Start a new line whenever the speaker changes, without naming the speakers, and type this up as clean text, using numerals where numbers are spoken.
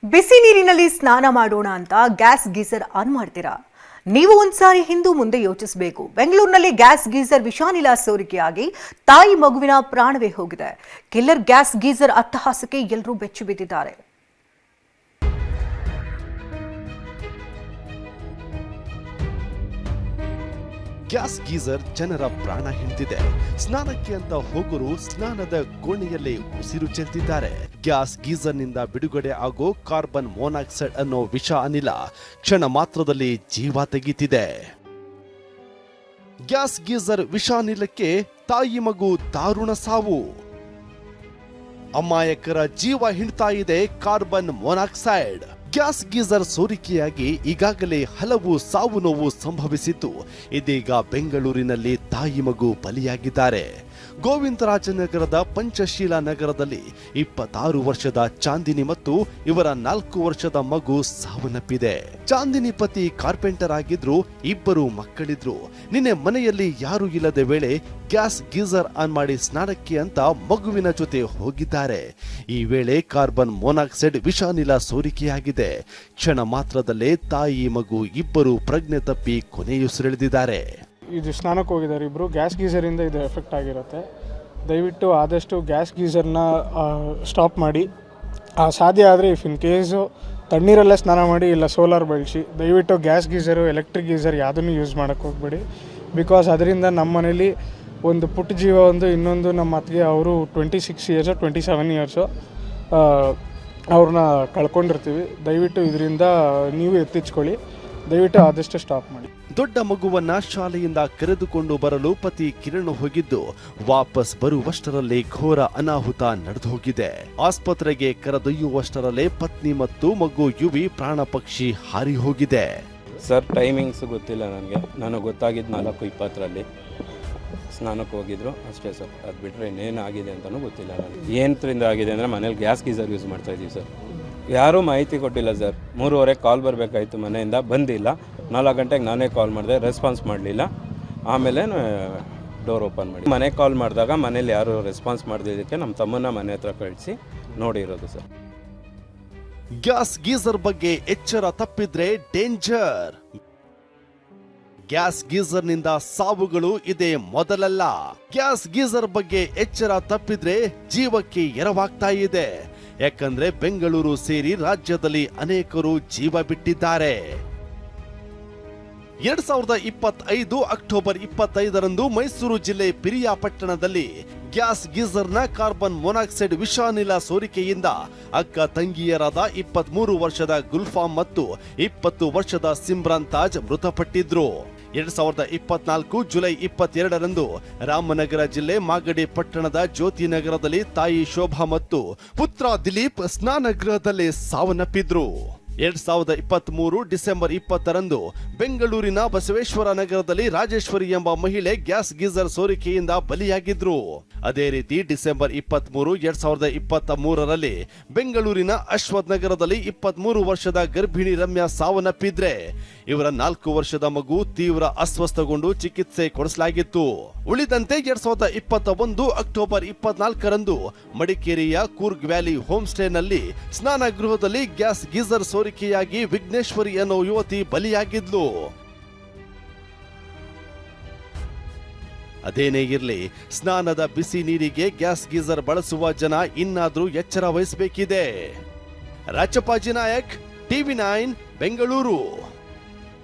ಬಿಸಿ ನೀರಿನಲ್ಲಿ ಸ್ನಾನ ಮಾಡೋಣ ಅಂತ ಗ್ಯಾಸ್ ಗೀಸರ್ ಆನ್ ಮಾಡ್ತೀರಾ? ನೀವು ಒಂದ್ಸಾರಿ ಹಿಂದೂ ಮುಂದೆ ಯೋಚಿಸಬೇಕು. ಬೆಂಗಳೂರಿನಲ್ಲಿ ಗ್ಯಾಸ್ ಗೀಸರ್ ವಿಷಾನಿಲ ಸೋರಿಕೆಯಾಗಿ ತಾಯಿ ಮಗುವಿನ ಪ್ರಾಣವೇ ಹೋಗಿದೆ. ಕಿಲ್ಲರ್ ಗ್ಯಾಸ್ ಗೀಸರ್ ಅಟ್ಟಹಾಸಕ್ಕೆ ಎಲ್ಲರೂ ಬೆಚ್ಚಿ ಬಿದ್ದಿದ್ದಾರೆ.
ಗ್ಯಾಸ್ ಗೀಸರ್ ಜನರ ಪ್ರಾಣ ಹಿಂಡಿದೆ. ಸ್ನಾನಕ್ಕೆ ಅಂತ ಹೋಗರು ಸ್ನಾನದ ಕೋಣೆಯಲ್ಲೇ ಉಸಿರು ಚೆಲ್ತಿದ್ದಾರೆ. ಗ್ಯಾಸ್ ಗೀಸರ್ ನಿಂದ ಬಿಡುಗಡೆ ಆಗೋ ಕಾರ್ಬನ್ ಮೊನಾಕ್ಸೈಡ್ ಅನ್ನೋ ವಿಷ ಅನಿಲ ಕ್ಷಣ ಮಾತ್ರದಲ್ಲಿ ಜೀವ ತೆಗೀತಿದೆ. ಗ್ಯಾಸ್ ಗೀಸರ್ ವಿಷಾನಿಲಕ್ಕೆ ತಾಯಿ ಮಗು ದಾರುಣ ಸಾವು. ಅಮಾಯಕರ ಜೀವ ಹಿಂಡ್ತಾ ಇದೆ ಕಾರ್ಬನ್ ಮೊನಾಕ್ಸೈಡ್. ಗ್ಯಾಸ್ ಗೀಸರ್ ಸೋರಿಕೆಯಾಗಿ ಈಗಾಗಲೇ ಹಲವು ಸಾವು ನೋವು ಸಂಭವಿಸಿದ್ದು, ಇದೀಗ ಬೆಂಗಳೂರಿನಲ್ಲಿ ತಾಯಿ ಮಗು ಬಲಿಯಾಗಿದ್ದಾರೆ. ಗೋವಿಂದರಾಜನಗರದ ಪಂಚಶೀಲ ನಗರದಲ್ಲಿ 26 ವರ್ಷದ ಚಾಂದಿನಿ ಮತ್ತು ಇವರ 4 ವರ್ಷದ ಮಗು ಸಾವನ್ನಪ್ಪಿದೆ. ಚಾಂದಿನಿ ಪತಿ ಕಾರ್ಪೆಂಟರ್ ಆಗಿದ್ರು, 2 ಮಕ್ಕಳಿದ್ರು. ನಿನ್ನೆ ಮನೆಯಲ್ಲಿ ಯಾರು ಇಲ್ಲದ ವೇಳೆ ಗ್ಯಾಸ್ ಗೀಸರ್ ಆನ್ ಮಾಡಿ ಸ್ನಾನಕ್ಕೆ ಅಂತ ಮಗುವಿನ ಜೊತೆ ಹೋಗಿದ್ದಾರೆ. ಈ ವೇಳೆ ಕಾರ್ಬನ್ ಮೊನಾಕ್ಸೈಡ್ ವಿಷಾನಿಲ ಸೋರಿಕೆಯಾಗಿದೆ. ಕ್ಷಣ ಮಾತ್ರದಲ್ಲೇ ತಾಯಿ ಮಗು 2 ಪ್ರಜ್ಞೆ ತಪ್ಪಿ ಕೊನೆಯುಸಿರೆಳೆದಿದ್ದಾರೆ.
ಇದು ಸ್ನಾನಕ್ಕೆ ಹೋಗಿದ್ದಾರೆ ಇಬ್ಬರು. ಗ್ಯಾಸ್ ಗೀಸರಿಂದ ಇದು ಎಫೆಕ್ಟ್ ಆಗಿರುತ್ತೆ. ದಯವಿಟ್ಟು ಆದಷ್ಟು ಗ್ಯಾಸ್ ಗೀಸರ್ನ ಸ್ಟಾಪ್ ಮಾಡಿ. ಸಾಧ್ಯ ಆದರೆ ಇಫ್ ಇನ್ ಕೇಸು ತಣ್ಣೀರಲ್ಲೇ ಸ್ನಾನ ಮಾಡಿ, ಇಲ್ಲ ಸೋಲಾರ್ ಬಳಸಿ. ದಯವಿಟ್ಟು ಗ್ಯಾಸ್ ಗೀಸರು, ಎಲೆಕ್ಟ್ರಿಕ್ ಗೀಸರ್ ಯಾವುದನ್ನು ಯೂಸ್ ಮಾಡೋಕ್ಕೆ ಹೋಗ್ಬೇಡಿ. ಬಿಕಾಸ್ ಅದರಿಂದ ನಮ್ಮ ಮನೇಲಿ ಒಂದು ಪುಟ್ಟ ಜೀವ ಇನ್ನೊಂದು ನಮ್ಮ ಅತ್ತಿಗೆ, ಅವರು 26 ಇಯರ್ಸು 27 ಇಯರ್ಸು ಅವ್ರನ್ನ ಕಳ್ಕೊಂಡಿರ್ತೀವಿ. ದಯವಿಟ್ಟು ಇದರಿಂದ ನೀವು ಎತ್ತಿಚ್ಕೊಳ್ಳಿ. ದಯವಿಟ್ಟು ಆದಷ್ಟು ಸ್ಟಾಪ್ ಮಾಡಿ.
ದೊಡ್ಡ ಮಗುವನ್ನ ಶಾಲೆಯಿಂದ ಕರೆದುಕೊಂಡು ಬರಲು ಪತಿ ಕಿರಣ್ ಹೋಗಿದ್ದು, ವಾಪಸ್ ಬರುವಷ್ಟರಲ್ಲಿ ಘೋರ ಅನಾಹುತ ನಡೆದು ಹೋಗಿದೆ. ಆಸ್ಪತ್ರೆಗೆ ಕರೆದೊಯ್ಯುವಷ್ಟರಲ್ಲೇ ಪತ್ನಿ ಮತ್ತು ಮಗು ಯುವಿ ಪ್ರಾಣ ಪಕ್ಷಿ ಹಾರಿ ಹೋಗಿದೆ.
ಸರ್, ಟೈಮಿಂಗ್ಸ್ ಗೊತ್ತಿಲ್ಲ ನನಗೆ ಗೊತ್ತಾಗಿದ್ದು 4:20 ಸ್ನಾನಕ್ಕೆ ಹೋಗಿದ್ರು ಅಷ್ಟೇ ಸರ್. ಅದು ಬಿಟ್ಟರೆ ಇನ್ನೇನು ಆಗಿದೆ ಅಂತಲೂ ಗೊತ್ತಿಲ್ಲ ನನಗೆ. ಏನರಿಂದ ಆಗಿದೆ ಅಂದರೆ ಮನೇಲಿ ಗ್ಯಾಸ್ ಗೀಸರ್ ಯೂಸ್ ಮಾಡ್ತಾಯಿದ್ದೀವಿ ಸರ್. ಯಾರೂ ಮಾಹಿತಿ ಕೊಟ್ಟಿಲ್ಲ ಸರ್. 3:30 ಕಾಲ್ ಬರಬೇಕಾಯಿತು ಮನೆಯಿಂದ, ಬಂದಿಲ್ಲ. 4 ಗಂಟೆಗೆ ನಾನೇ ಕಾಲ್ ಮಾಡಿದೆ, ರೆಸ್ಪಾನ್ಸ್ ಮಾಡಲಿಲ್ಲ. ಆಮೇಲೆ ಡೋರ್ ಓಪನ್ ಮಾಡಿ ಮನೆಗೆ ಕಾಲ್ ಮಾಡಿದಾಗ ಮನೇಲಿ ಯಾರು ರೆಸ್ಪಾನ್ಸ್ ಮಾಡದಿದ್ದಕ್ಕೆ ನಮ್ಮ ತಮ್ಮನ ಮನೆ ಹತ್ರ ಕಳಿಸಿ ನೋಡಿರೋದು ಸರ್.
ಗ್ಯಾಸ್ ಗೀಸರ್ ಬಗ್ಗೆ ಎಚ್ಚರ ತಪ್ಪಿದ್ರೆ ಡೇಂಜರ್. ಗ್ಯಾಸ್ ಗೀಸರ್ ನಿಂದ ಸಾವುಗಳು ಇದೇ ಮೊದಲಲ್ಲ. ಗ್ಯಾಸ್ ಗೀಸರ್ ಬಗ್ಗೆ ಎಚ್ಚರ ತಪ್ಪಿದ್ರೆ ಜೀವಕ್ಕೆ ಎರವಾಗ್ತಾ ಇದೆ. ಯಾಕಂದ್ರೆ ಬೆಂಗಳೂರು ಸೇರಿ ರಾಜ್ಯದಲ್ಲಿ ಅನೇಕರು ಜೀವ ಬಿಟ್ಟಿದ್ದಾರೆ. 2025 ಅಕ್ಟೋಬರ್ 25ರಂದು ಮೈಸೂರು ಜಿಲ್ಲೆ ಪಿರಿಯಾಪಟ್ಟಣದಲ್ಲಿ ಗ್ಯಾಸ್ ಗೀಸರ್ನ ಕಾರ್ಬನ್ ಮೊನಾಕ್ಸೈಡ್ ವಿಷಾನಿಲ ಸೋರಿಕೆಯಿಂದ ಅಕ್ಕ ತಂಗಿಯರಾದ 23 ವರ್ಷದ ಗುಲ್ಫಾಮ್ ಮತ್ತು 20 ವರ್ಷದ ಸಿಮ್ರಾನ್ ತಾಜ್ ಮೃತಪಟ್ಟಿದ್ರು. 2024 ಜುಲೈ 22ರಂದು ರಾಮನಗರ ಜಿಲ್ಲೆ ಮಾಗಡಿ ಪಟ್ಟಣದ ಜ್ಯೋತಿನಗರದಲ್ಲಿ ತಾಯಿ ಶೋಭಾ ಮತ್ತು ಪುತ್ರ ದಿಲೀಪ್ ಸ್ನಾನಗೃಹದಲ್ಲಿ ಸಾವನ್ನಪ್ಪಿದ್ರು. 2023 ಡಿಸೆಂಬರ್ 20ರಂದು ಬೆಂಗಳೂರಿನ ಬಸವೇಶ್ವರ ನಗರದಲ್ಲಿ ರಾಜೇಶ್ವರಿ ಎಂಬ ಮಹಿಳೆ ಗ್ಯಾಸ್ ಗೀಸರ್ ಸೋರಿಕೆಯಿಂದ ಬಲಿಯಾಗಿದ್ರು. ಅದೇ ರೀತಿ ಡಿಸೆಂಬರ್ 23, 2023ರಲ್ಲಿ ಬೆಂಗಳೂರಿನ ಅಶ್ವಥ್ ನಗರದಲ್ಲಿ 23 ವರ್ಷದ ಗರ್ಭಿಣಿ ರಮ್ಯಾ ಸಾವನ್ನಪ್ಪಿದ್ರೆ ಇವರ 4 ವರ್ಷದ ಮಗು ತೀವ್ರ ಅಸ್ವಸ್ಥಗೊಂಡು ಚಿಕಿತ್ಸೆ ಕೊಡಿಸಲಾಗಿತ್ತು. ಉಳಿದಂತೆ 2021 ಅಕ್ಟೋಬರ್ 24ರಂದು ಮಡಿಕೇರಿಯ ಕೂರ್ಗ್ ವ್ಯಾಲಿ ಹೋಮ್ ಸ್ಟೇನಲ್ಲಿ ಸ್ನಾನಗೃಹದಲ್ಲಿ ಗ್ಯಾಸ್ ಗೀಸರ್ ಸೋರಿಕೆಯಾಗಿ ವಿಘ್ನೇಶ್ವರಿ ಅನ್ನೋ ಯುವತಿ ಬಲಿಯಾಗಿದ್ಲು. ಅದೇನೇ ಇರ್ಲಿ, ಸ್ನಾನದ ಬಿಸಿ ನೀರಿಗೆ ಗ್ಯಾಸ್ ಗೀಸರ್ ಬಳಸುವ ಜನ ಇನ್ನಾದ್ರೂ ಎಚ್ಚರ ವಹಿಸಬೇಕಿದೆ. ರಾಚಪ್ಪಾಜಿ ನಾಯಕ್, TV9 ಬೆಂಗಳೂರು.